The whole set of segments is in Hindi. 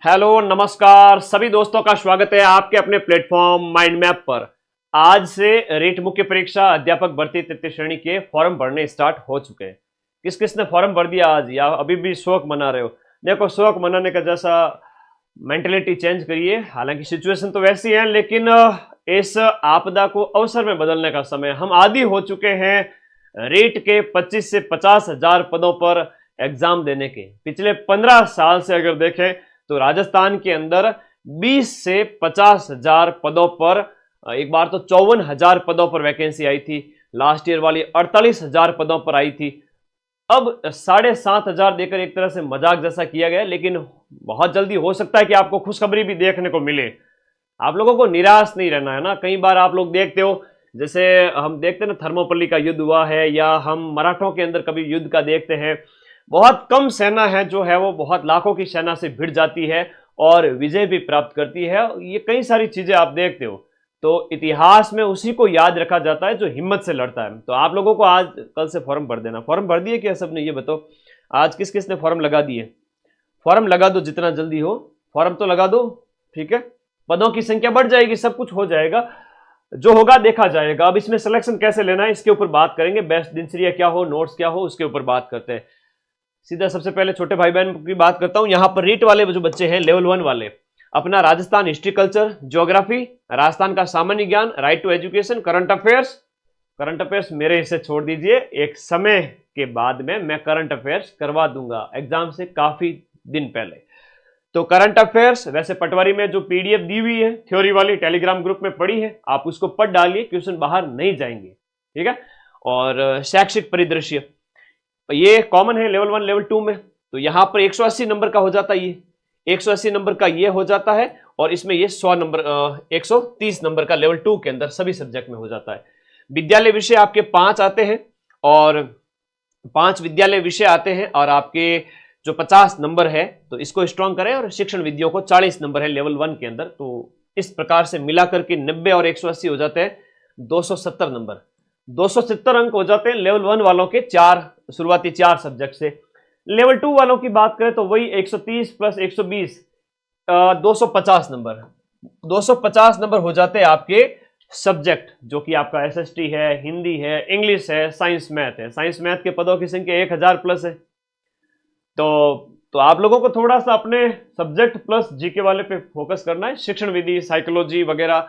हेलो नमस्कार सभी दोस्तों का स्वागत है आपके अपने प्लेटफॉर्म माइंड मैप पर। आज से रेट मुख्य परीक्षा अध्यापक भर्ती तृतीय श्रेणी के फॉर्म भरने स्टार्ट हो चुके हैं। किस किस ने फॉर्म भर दिया आज या अभी भी शौक मना रहे हो? देखो, शौक मनाने का जैसा मेंटेलिटी चेंज करिए। हालांकि सिचुएशन तो वैसी है, लेकिन इस आपदा को अवसर में बदलने का समय। हम आदी हो चुके हैं रेट के 25 से 50 हजार पदों पर एग्जाम देने के। पिछले 15 साल से अगर देखें तो राजस्थान के अंदर 20 से 50 हजार पदों पर, एक बार तो 54 हजार पदों पर वैकेंसी आई थी। लास्ट ईयर वाली 48 हजार पदों पर आई थी। अब 7,500 देकर एक तरह से मजाक जैसा किया गया, लेकिन बहुत जल्दी हो सकता है कि आपको खुशखबरी भी देखने को मिले। आप लोगों को निराश नहीं रहना है ना। कई बार आप लोग देखते हो, जैसे हम देखते हैं ना, थर्मोपल्ली का युद्ध हुआ है, या हम मराठों के अंदर कभी युद्ध का देखते हैं। बहुत कम सेना है जो है वो बहुत लाखों की सेना से भिड़ जाती है और विजय भी प्राप्त करती है। ये कई सारी चीजें आप देखते हो, तो इतिहास में उसी को याद रखा जाता है जो हिम्मत से लड़ता है। तो आप लोगों को आज कल से फॉर्म भर देना। फॉर्म भर दिए क्या सबने? ये बताओ, आज किस किस ने फॉर्म लगा दिए? फॉर्म लगा दो जितना जल्दी हो, फॉर्म तो लगा दो, ठीक है। पदों की संख्या बढ़ जाएगी, सब कुछ हो जाएगा, जो होगा देखा जाएगा। अब इसमें सिलेक्शन कैसे लेना है इसके ऊपर बात करेंगे। बेस्ट दिनचर्या क्या हो, नोट्स क्या हो, उसके ऊपर बात करते हैं। सीधा सबसे पहले छोटे भाई बहन की बात करता हूं। यहां पर रीट वाले जो बच्चे हैं, लेवल 1 वाले, अपना Rajasthan history culture geography, Rajasthan का सामान्य ज्ञान, right to education, current affairs मेरे हिस्से छोड़ दीजिए। एक समय के बाद में मैं करंट अफेयर्स करवा दूंगा एग्जाम से काफी दिन पहले। तो करंट अफेयर्स, वैसे पटवारी में जो पीडीएफ दी हुई है थ्योरी वाली, टेलीग्राम ग्रुप में पड़ी है, आप उसको पढ़ डालिए, क्वेश्चन बाहर नहीं जाएंगे, ठीक है। और शैक्षिक परिदृश्य ये कॉमन है लेवल 1 लेवल 2 में। तो यहां पर 180 नंबर का हो जाता है, ये 180 नंबर का ये हो जाता है, और इसमें ये 100 नंबर 130 नंबर का लेवल 2 के अंदर सभी सब्जेक्ट में हो जाता है। विद्यालय विषय आपके 5 आते हैं, और 5 विद्यालय विषय आते हैं, और आपके जो 50 नंबर है तो इसको स्ट्रॉन्ग करें, और शिक्षण विधियों को 40 नंबर है लेवल 1 के अंदर। तो इस प्रकार से मिलाकर के 90 और 180 हो जाते हैं 270 नंबर। 270 अंक हो जाते हैं लेवल 1 वालों के शुरुआती 4 सब्जेक्ट से। लेवल 2 वालों की बात करें तो वही 130 प्लस 120 250 नंबर। 250 नंबर हो जाते हैं आपके सब्जेक्ट, जो कि आपका एसएसटी है, हिंदी है, इंग्लिश है, साइंस मैथ है। साइंस मैथ के पदों की संख्या 1000 प्लस है। तो आप लोगों को थोड़ा सा अपने सब्जेक्ट प्लस जीके वाले पे फोकस करना है। शिक्षण विधि, साइकोलॉजी वगैरह,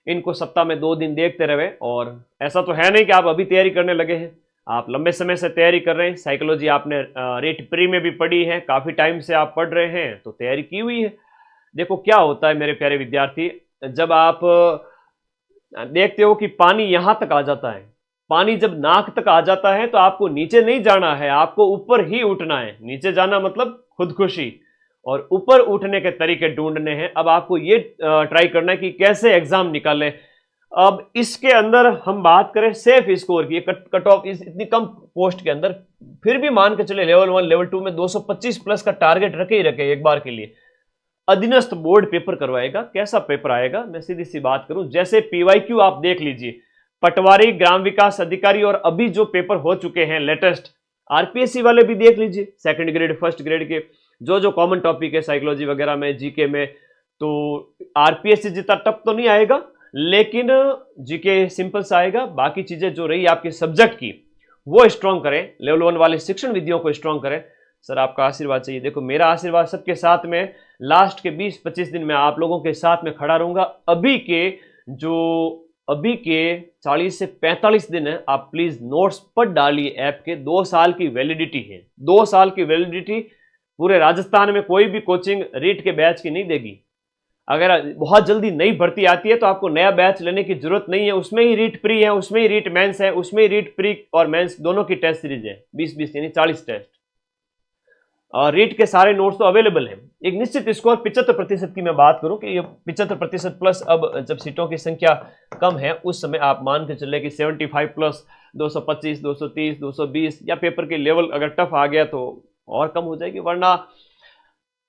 इनको सप्ताह में 2 दिन देखते रहे। और ऐसा तो है नहीं कि आप अभी तैयारी करने लगे हैं, आप लंबे समय से तैयारी कर रहे हैं। साइकोलॉजी आपने रेट प्री में भी पढ़ी है, काफी टाइम से आप पढ़ रहे हैं, तो तैयारी की हुई है। देखो क्या होता है मेरे प्यारे विद्यार्थी, जब आप देखते हो कि पानी यहां तक आ जाता है, पानी जब नाक तक आ जाता है तो आपको नीचे नहीं जाना है, आपको ऊपर ही उठना है। नीचे जाना मतलब खुदकुशी, और ऊपर उठने के तरीके ढूंढने हैं। अब आपको ये ट्राई करना है कि कैसे एग्जाम निकालें। अब इसके अंदर हम बात करें सेफ स्कोर की, कट ऑफ इतनी कम पोस्ट के अंदर, फिर भी मान के चले लेवल 1 लेवल 2 में 225 प्लस का टारगेट रखे ही रखे एक बार के लिए। अधीनस्थ बोर्ड पेपर करवाएगा। कैसा पेपर आएगा, मैं सीधी सी बात करूं, जैसे पीवाईक्यू आप देख लीजिए, पटवारी, ग्राम विकास अधिकारी, और अभी जो पेपर हो चुके हैं लेटेस्ट आरपीएससी वाले भी देख लीजिए, सेकंड ग्रेड फर्स्ट ग्रेड के जो कॉमन टॉपिक है साइकोलॉजी वगैरह में, जीके में। तो आरपीएससी जितना टफ तो नहीं आएगा, लेकिन जीके सिंपल सा आएगा। बाकी चीजें जो रही आपके सब्जेक्ट की, वो स्ट्रॉन्ग करें। लेवल 1 वाले शिक्षण विधियों को स्ट्रॉन्ग करें। सर आपका आशीर्वाद चाहिए। देखो मेरा आशीर्वाद सबके साथ में, लास्ट के 20-25 दिन में आप लोगों के साथ में खड़ा रहूंगा। अभी के 40 से 45 दिन है, आप प्लीज नोट्स पढ़ डालिए। ऐप के 2 साल की वैलिडिटी है, 2 साल की वैलिडिटी। पूरे राजस्थान में कोई भी कोचिंग रीट के बैच की नहीं देगी। अगर बहुत जल्दी नई भर्ती आती है तो आपको नया बैच लेने की जरूरत नहीं है। उसमें ही रीट प्री है, उसमें ही रीट मेंस है, उसमें ही रीट प्री और मेंस दोनों की टेस्ट सीरीज है, 20-20 यानी 40 टेस्ट। और रीट के सारे नोट्स तो अवेलेबल हैं। एक निश्चित स्कोर 75% की मैं बात करूं कि ये 75% प्लस, अब जब सीटों की संख्या कम है उस समय आप मान के चले कि 75 प्लस 225, 230, 220, या पेपर के लेवल अगर टफ आ गया तो और कम हो जाएगी, वरना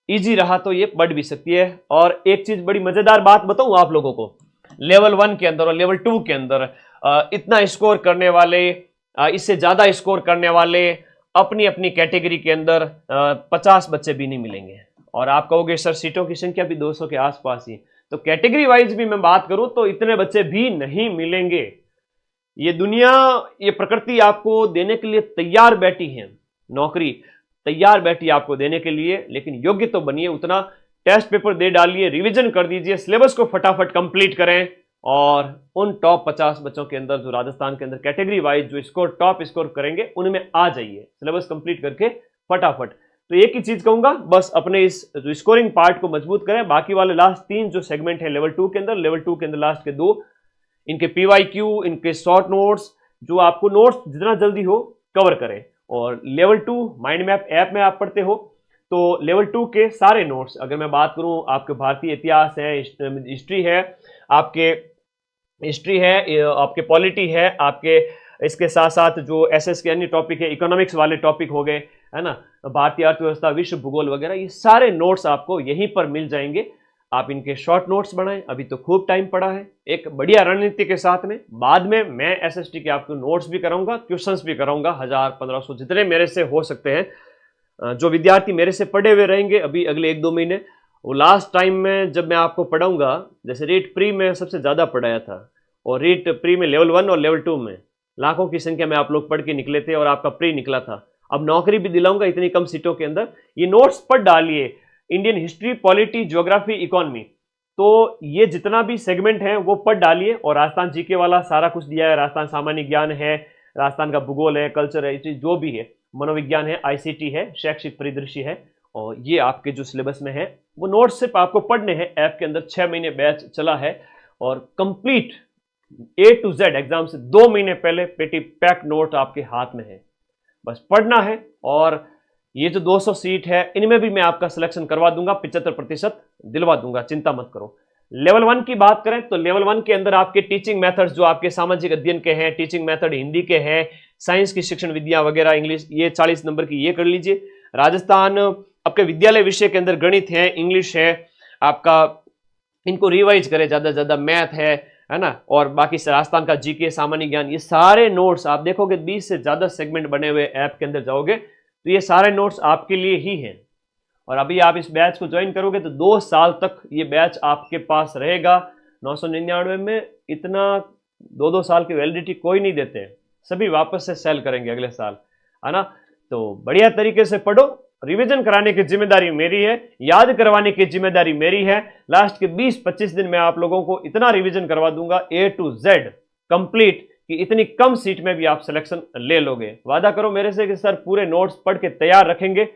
इजी रहा तो ये बढ़ भी सकती है। और एक चीज बड़ी मजेदार बात बताऊं आप लोगों को, लेवल 1 के अंदर और लेवल 2 के अंदर इतना स्कोर करने वाले, इससे ज्यादा स्कोर करने वाले अपनी अपनी कैटेगरी के अंदर 50 बच्चे भी नहीं मिलेंगे। और आप कहोगे सर सीटों की संख्या भी 200 के आसपास ही, तो कैटेगरी वाइज भी मैं बात करूं तो इतने बच्चे भी नहीं मिलेंगे। ये दुनिया, ये प्रकृति आपको देने के लिए तैयार बैठी है, नौकरी तैयार बैठी आपको देने के लिए, लेकिन योग्य तो बनिए उतना। टेस्ट पेपर दे डालिए, रिवीजन कर दीजिए, सिलेबस को फटाफट कंप्लीट करें और उन टॉप 50 बच्चों के अंदर जो राजस्थान के अंदर कैटेगरी वाइज जो स्कोर टॉप स्कोर करेंगे उनमें आ जाइए, सिलेबस कंप्लीट करके फटाफट। तो एक ही चीज कहूंगा, बस अपने इस जो स्कोरिंग पार्ट को मजबूत करें। बाकी वाले लास्ट 3 जो सेगमेंट है लेवल 2 के अंदर, लेवल 2 के अंदर लास्ट के 2, इनके PYQ, इनके शॉर्ट नोट्स, जो आपको नोट्स जितना जल्दी हो कवर करें। और लेवल 2 माइंड मैप ऐप में आप पढ़ते हो तो लेवल 2 के सारे नोट्स, अगर मैं बात करूं आपके भारतीय इतिहास है, हिस्ट्री है, आपके हिस्ट्री है, आपके पॉलिटी है, आपके इसके साथ साथ जो SS के अन्य टॉपिक है, इकोनॉमिक्स वाले टॉपिक हो गए, है ना, भारतीय अर्थव्यवस्था, विश्व भूगोल वगैरह, ये सारे नोट्स आपको यहीं पर मिल जाएंगे। आप इनके शॉर्ट नोट्स बनाएं, अभी तो खूब टाइम पड़ा है, एक बढ़िया रणनीति के साथ में। बाद में मैं SST के आपको नोट्स भी कराऊंगा, क्वेश्चंस भी कराऊंगा, 1000-1500 जितने मेरे से हो सकते हैं। जो विद्यार्थी मेरे से पढ़े हुए रहेंगे अभी अगले 1-2 महीने, वो लास्ट टाइम में जब मैं आपको पढ़ाऊंगा, जैसे रीट प्री में सबसे ज़्यादा पढ़ाया था, और रीट प्री में लेवल 1 और लेवल 2 में लाखों की संख्या में आप लोग पढ़ के निकले थे और आपका प्री निकला था। अब नौकरी भी दिलाऊंगा इतनी कम सीटों के अंदर। ये नोट्स पढ़ डालिए, Indian history, polity, geography, economy, तो ये जितना भी सेगमेंट है वो पढ़ डालिए। और राजस्थान जीके वाला सारा कुछ दिया है, राजस्थान सामान्य ज्ञान है, राजस्थान का भूगोल है, कल्चर है, जो भी है, मनोविज्ञान है, ICT है, शैक्षिक परिदृश्य है, और ये आपके जो सिलेबस में है वो नोट्स सिर्फ आपको पढ़ने हैं। ऐप के अंदर 6 महीने बैच चला है और complete A to Z exam से 2 महीने पहले पेटी पैक नोट आपके हाथ में है, बस पढ़ना है। और ये जो 200 सीट है इनमें भी मैं आपका सिलेक्शन करवा दूंगा, 75% दिलवा दूंगा, चिंता मत करो। लेवल 1 की बात करें तो लेवल 1 के अंदर आपके टीचिंग मेथड्स जो आपके सामाजिक अध्ययन के हैं, टीचिंग मेथड हिंदी के हैं, साइंस की शिक्षण विद्या वगैरह, इंग्लिश, ये 40 नंबर की ये कर लीजिए। राजस्थान आपके विद्यालय विषय के अंदर गणित है, इंग्लिश है आपका, इनको रिवाइज करें ज्यादा से ज्यादा, मैथ है ना, और बाकी राजस्थान का जीके, सामान्य ज्ञान, ये सारे नोट्स आप देखोगे 20 से ज्यादा सेगमेंट बने हुए ऐप के अंदर जाओगे तो ये सारे नोट्स आपके लिए ही हैं। और अभी आप इस बैच को ज्वाइन करोगे तो 2 साल तक ये बैच आपके पास रहेगा। 999 में इतना 2-2 साल की वैलिडिटी कोई नहीं देते, सभी वापस से सेल करेंगे अगले साल, है ना। तो बढ़िया तरीके से पढ़ो, रिवीजन कराने की जिम्मेदारी मेरी है, याद करवाने की जिम्मेदारी मेरी है। लास्ट के 20-25 दिन में आप लोगों को इतना रिवीजन करवा दूंगा A to Z कंप्लीट कि इतनी कम सीट में भी आप सिलेक्शन ले लोगे। वादा करो मेरे से कि सर पूरे नोट्स पढ़ के तैयार रखेंगे,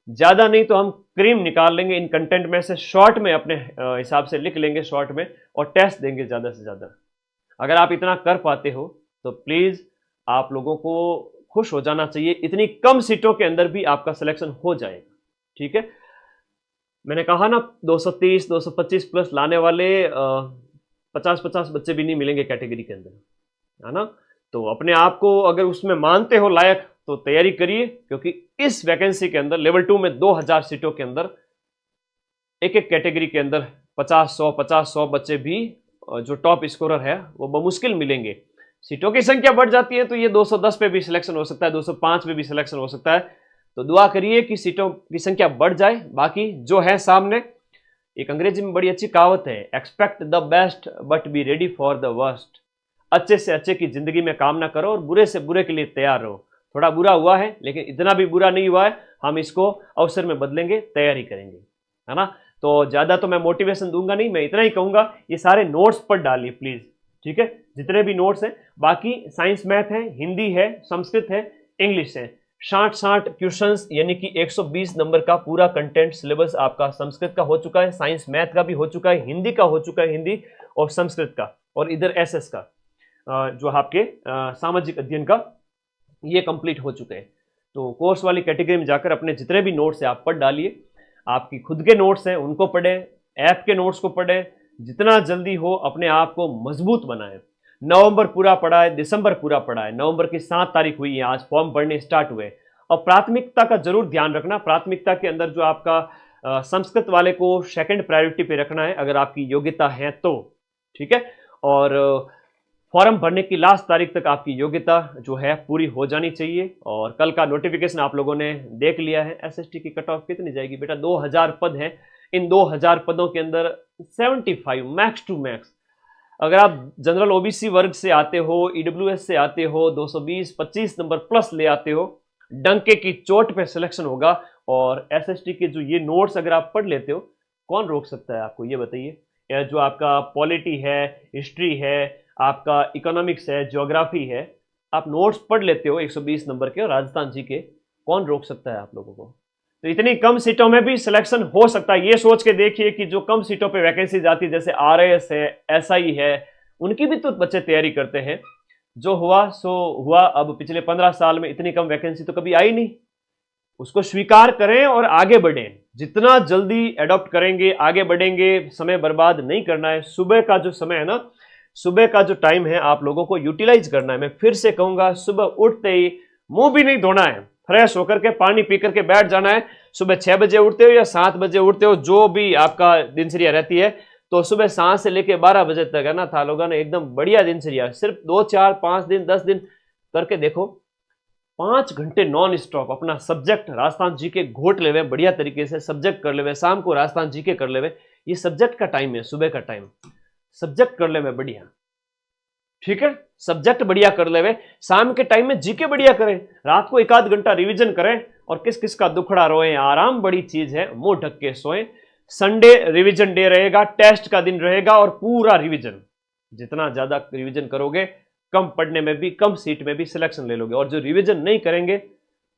ज्यादा नहीं तो हम क्रीम निकाल लेंगे इन कंटेंट में से, शॉर्ट में अपने हिसाब से लिख लेंगे शॉर्ट में, और टेस्ट देंगे ज्यादा से ज्यादा। अगर आप इतना कर पाते हो तो प्लीज आप लोगों को खुश हो जाना चाहिए, इतनी कम सीटों के अंदर भी आपका सिलेक्शन हो जाएगा, ठीक है। मैंने कहा ना 230, 225 प्लस लाने वाले 50-50 बच्चे भी नहीं मिलेंगे कैटेगरी के अंदर, है ना। तो अपने आप को अगर उसमें मानते हो लायक तो तैयारी करिए, क्योंकि इस वैकेंसी के अंदर लेवल 2 में 2000 सीटों के अंदर एक एक कैटेगरी के अंदर 50-100 बच्चे भी जो टॉप स्कोरर है वो बमुश्किल मिलेंगे। सीटों की संख्या बढ़ जाती है तो ये 210 पे भी सिलेक्शन हो सकता है, 205 पे भी सिलेक्शन हो सकता है। तो दुआ करिए कि सीटों की संख्या बढ़ जाए। बाकी जो है सामने, एक अंग्रेजी में बड़ी अच्छी कहावत है, expect the best but be ready for the worst. अच्छे से अच्छे की जिंदगी में कामना करो और बुरे से बुरे के लिए तैयार रहो। थोड़ा बुरा हुआ है लेकिन इतना भी बुरा नहीं हुआ है, हम इसको अवसर में बदलेंगे, तैयारी करेंगे, है ना। तो ज्यादा तो मैं मोटिवेशन दूंगा नहीं, मैं इतना ही कहूंगा ये सारे नोट्स पढ़ डालिए प्लीज, ठीक है, जितने भी नोट्स हैं। बाकी साइंस मैथ है, हिंदी है, संस्कृत है, इंग्लिश है, 60 क्वेश्चंस यानी कि 120 नंबर का पूरा कंटेंट सिलेबस आपका संस्कृत का हो चुका है, साइंस मैथ का भी हो चुका है, हिंदी का हो चुका है, हिंदी और संस्कृत का, और इधर SS का जो आपके सामाजिक अध्ययन का, ये कंप्लीट हो चुके हैं। तो कोर्स वाली कैटेगरी में जाकर अपने जितने भी नोट्स हैं आप पढ़ डालिए। आपकी खुद के नोट्स हैं उनको पढ़ें, ऐप के नोट्स को पढ़ें, जितना जल्दी हो अपने आप को मजबूत बनाएं। नवंबर पूरा पड़ा है, दिसंबर पूरा पड़ा है, नवंबर की 7 तारीख हुई है, आज फॉर्म भरने स्टार्ट हुए। और प्राथमिकता का जरूर ध्यान रखना, प्राथमिकता के अंदर जो आपका संस्कृत वाले को सेकंड प्रायोरिटी पे रखना है अगर आपकी योग्यता है तो, ठीक है। और फॉर्म भरने की लास्ट तारीख तक आपकी योग्यता जो है पूरी हो जानी चाहिए। और कल का नोटिफिकेशन आप लोगों ने देख लिया है। एसएसटी की कट ऑफ कितनी जाएगी बेटा? 2000 पद हैं। इन 2000 पदों के अंदर 75 मैक्स टू मैक्स, अगर आप जनरल ओबीसी वर्ग से आते हो, ईडब्ल्यूएस से आते हो, 220-25 नंबर प्लस ले आते हो, डंके की चोट पे सिलेक्शन होगा। और एसएसटी के जो ये नोट्स अगर आप पढ़ लेते हो, कौन रोक सकता है आपको, ये बताइए। या जो आपका पॉलिटी है, हिस्ट्री है, आपका इकोनॉमिक्स है, ज्योग्राफी है, आप नोट्स पढ़ लेते हो 120 नंबर के और राजस्थान जी के, कौन रोक सकता है आप लोगों को? तो इतनी कम सीटों में भी सिलेक्शन हो सकता है। ये सोच के देखिए कि जो कम सीटों पे वैकेंसी जाती है, जैसे आरएएस है, एसआई है, उनकी भी तो बच्चे तैयारी करते हैं। जो हुआ सो हुआ। अब पिछले 15 साल में इतनी कम वैकेंसी तो कभी आई नहीं। उसको स्वीकार करें और आगे बढ़ें। जितना जल्दी एडॉप्ट करेंगे, आगे बढ़ेंगे, समय बर्बाद नहीं करना है। सुबह का जो समय है ना, सुबह का जो टाइम है, आप लोगों को यूटिलाइज करना है। मैं फिर से कहूंगा, सुबह उठते ही मुंह भी नहीं धोना है, फ्रेश होकर के पानी पी करके बैठ जाना है। सुबह 6 बजे उठते हो या 7 बजे उठते हो, जो भी आपका दिनचर्या रहती है, तो सुबह 7 से लेकर 12 बजे तक है ना, था लोगों ने एकदम बढ़िया दिनचर्या। सिर्फ 2, 4, 5 दिन, 10 दिन करके देखो, 5 घंटे नॉन स्टॉप अपना सब्जेक्ट राजस्थान जीके घोट लेवे, बढ़िया तरीके से सब्जेक्ट कर लेवे, शाम को राजस्थान जीके कर लेवे। ये सब्जेक्ट का टाइम है, सुबह का टाइम, सब्जेक्ट कर लेवे बढ़िया, ठीक है। सब्जेक्ट बढ़िया कर लेवे, शाम के टाइम में जीके बढ़िया करें, रात को 1 आध घंटा रिवीजन करें। और किस किस का दुखड़ा रोए, आराम बड़ी चीज है, मुंह ढक के सोए। संडे रिवीजन डे रहेगा, टेस्ट का दिन रहेगा और पूरा रिवीजन। जितना ज्यादा रिवीजन करोगे, कम पढ़ने में भी, कम सीट में भी सिलेक्शन ले लोगे। और जो रिवीजन नहीं करेंगे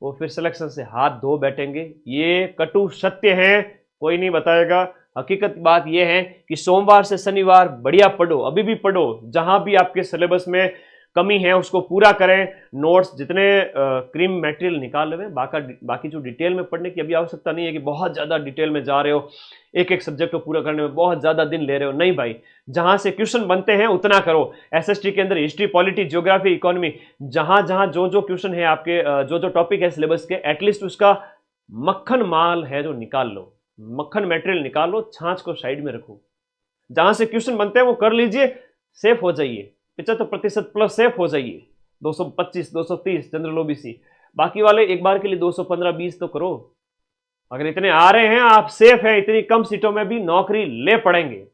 वो फिर सिलेक्शन से हाथ धो बैठेंगे। ये कटु सत्य है, कोई नहीं बताएगा। हकीकत बात यह है कि सोमवार से शनिवार बढ़िया पढ़ो, अभी भी पढ़ो। जहां भी आपके सिलेबस में कमी है उसको पूरा करें। नोट्स जितने क्रीम मटेरियल निकाल लें। बाकी जो डिटेल में पढ़ने की अभी आवश्यकता नहीं है कि बहुत ज़्यादा डिटेल में जा रहे हो, एक एक सब्जेक्ट को पूरा करने में बहुत ज़्यादा दिन ले रहे हो। नहीं भाई, जहां से क्वेश्चन बनते हैं उतना करो। एसएसटी के अंदर हिस्ट्री, पॉलिटी, ज्योग्राफी, इकोनॉमी, जहां जहां जो जो क्वेश्चन है आपके, जो जो टॉपिक है सिलेबस के, एटलीस्ट उसका मक्खन माल है जो निकाल लो, मक्खन मटेरियल निकाल लो, छाछ को साइड में रखो। जहां से क्वेश्चन बनते हैं वो कर लीजिए, सेफ हो जाइए, 75% प्लस सेफ हो जाइए। 225, 230 जनरल ओबीसी, बाकी वाले एक बार के लिए 215-20 तो करो। अगर इतने आ रहे हैं, आप सेफ हैं, इतनी कम सीटों में भी नौकरी ले पड़ेंगे,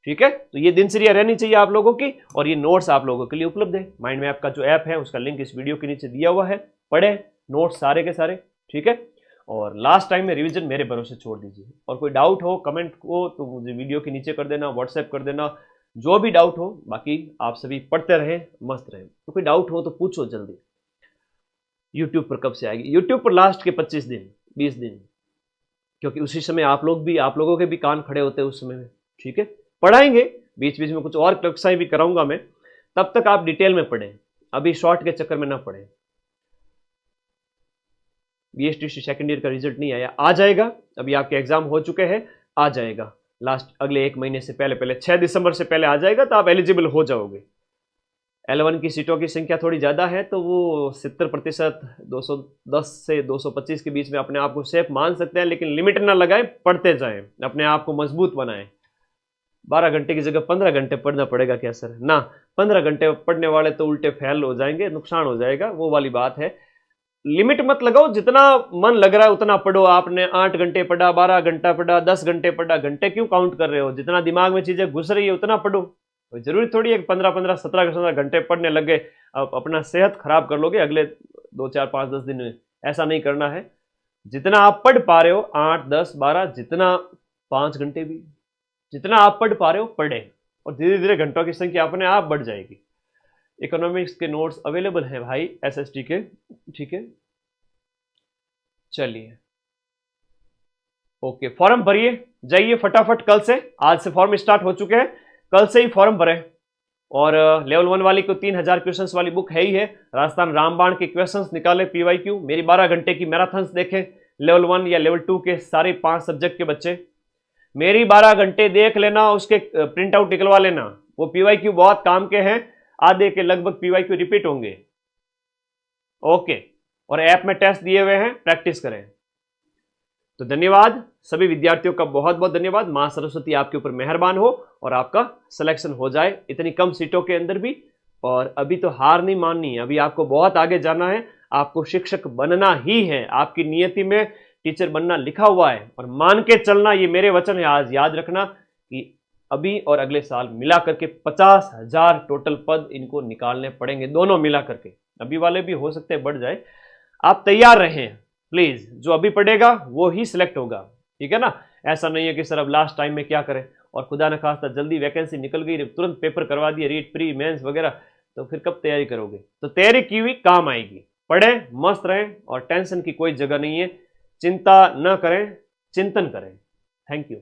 ठीक है। तो ये दिनचर्या रहनी चाहिए आप लोगों की। और ये नोट्स आप लोगों के लिए उपलब्ध है। माइंड मैप का जो ऐप है उसका लिंक इस वीडियो के नीचे दिया हुआ है, पढ़े नोट्स सारे के सारे, ठीक है। और लास्ट टाइम में रिवीजन मेरे भरोसे छोड़ दीजिए। और कोई डाउट हो कमेंट को तो मुझे वीडियो के नीचे कर देना, व्हाट्सएप कर देना, जो भी डाउट हो। बाकी आप सभी पढ़ते रहें, मस्त रहें। तो कोई डाउट हो तो पूछो जल्दी। यूट्यूब पर कब से आएगी? यूट्यूब पर लास्ट के 25 दिन 20 दिन, क्योंकि उसी समय आप लोगों के भी कान खड़े होते हैं उस समय में, ठीक है। पढ़ाएंगे, बीच बीच में कुछ और कक्षाएं भी कराऊंगा मैं, तब तक आप डिटेल में पढ़ें, अभी शॉर्ट के चक्कर में ना पढ़ें। बीएसटीसी सेकेंड ईयर का रिजल्ट नहीं आया, आ जाएगा। अभी आपके एग्जाम हो चुके हैं, आ जाएगा लास्ट अगले 1 महीने से पहले 6 दिसंबर से पहले आ जाएगा, तो आप एलिजिबल हो जाओगे। L1 की सीटों की संख्या थोड़ी ज़्यादा है, तो वो 70%, 210 से 225 के बीच में अपने आप को सेफ मान सकते हैं। लेकिन लिमिट ना लगाएं, पढ़ते जाएं, अपने आप को मजबूत बनाएं। 12 घंटे की जगह 15 घंटे पढ़ना पड़ेगा क्या सर? ना, 15 घंटे पढ़ने वाले तो उल्टे फेल हो जाएंगे, नुकसान हो जाएगा, वो वाली बात है। लिमिट मत लगाओ, जितना मन लग रहा है उतना पढ़ो। आपने 8 घंटे पढ़ा, 12 घंटा पढ़ा, 10 घंटे पढ़ा, घंटे क्यों काउंट कर रहे हो? जितना दिमाग में चीजें घुस रही है उतना पढ़ो। जरूरी थोड़ी है कि 15-15, 17 घंटे पढ़ने लगे आप अपना सेहत खराब कर लोगे अगले 2, 4, 5, 10 दिन में। ऐसा नहीं करना है। जितना आप पढ़ पा रहे हो, 8, 10, 12, जितना 5 घंटे भी, जितना आप पढ़ पा रहे हो पढ़े, और धीरे धीरे घंटों की संख्या अपने आप बढ़ जाएगी। इकोनॉमिक्स के नोट्स अवेलेबल हैं भाई एसएसटी के, ठीक है। चलिए, ओके, फॉर्म भरिए, जाइए फटाफट। कल से, आज से फॉर्म स्टार्ट हो चुके हैं, कल से ही फॉर्म भरें। और लेवल 1 वाली को 3000 क्वेश्चंस वाली बुक है ही है। राजस्थान रामबाण के क्वेश्चंस निकाले, पीवाईक्यू, मेरी 12 घंटे की मैराथन्स देखें। लेवल 1 या लेवल 2 के सारे 5 सब्जेक्ट के बच्चे मेरी 12 घंटे देख लेना, उसके प्रिंट आउट निकलवा लेना। वो पीवाईक्यू बहुत काम के हैं, आधे के लगभग पीवाईक्यू रिपीट होंगे, ओके। और ऐप में टेस्ट दिए हुए हैं, प्रैक्टिस करें। तो तो धन्यवाद सभी विद्यार्थियों का, बहुत बहुत धन्यवाद। मां सरस्वती आपके ऊपर मेहरबान हो और आपका सिलेक्शन हो जाए इतनी कम सीटों के अंदर भी। और अभी तो हार नहीं माननी है, अभी आपको बहुत आगे जाना है, आपको शिक्षक बनना ही है, आपकी नियति में टीचर बनना लिखा हुआ है और मान के चलना, ये मेरे वचन है। आज याद रखना कि अभी और अगले साल मिला करके 50,000 टोटल पद इनको निकालने पड़ेंगे, दोनों मिला करके। अभी वाले भी हो सकते हैं बढ़ जाए, आप तैयार रहें प्लीज। जो अभी पढ़ेगा वो ही सिलेक्ट होगा, ठीक है ना। ऐसा नहीं है कि सर अब लास्ट टाइम में क्या करें, और खुदा न खास्ता जल्दी वैकेंसी निकल गई, तुरंत पेपर करवा दिए, रीट प्री मेंस वगैरह, तो फिर कब तैयारी करोगे। तो तैयारी की हुई काम आएगी। पढ़ें, मस्त रहें और टेंशन की कोई जगह नहीं है। चिंता न करें, चिंतन करें। Thank you.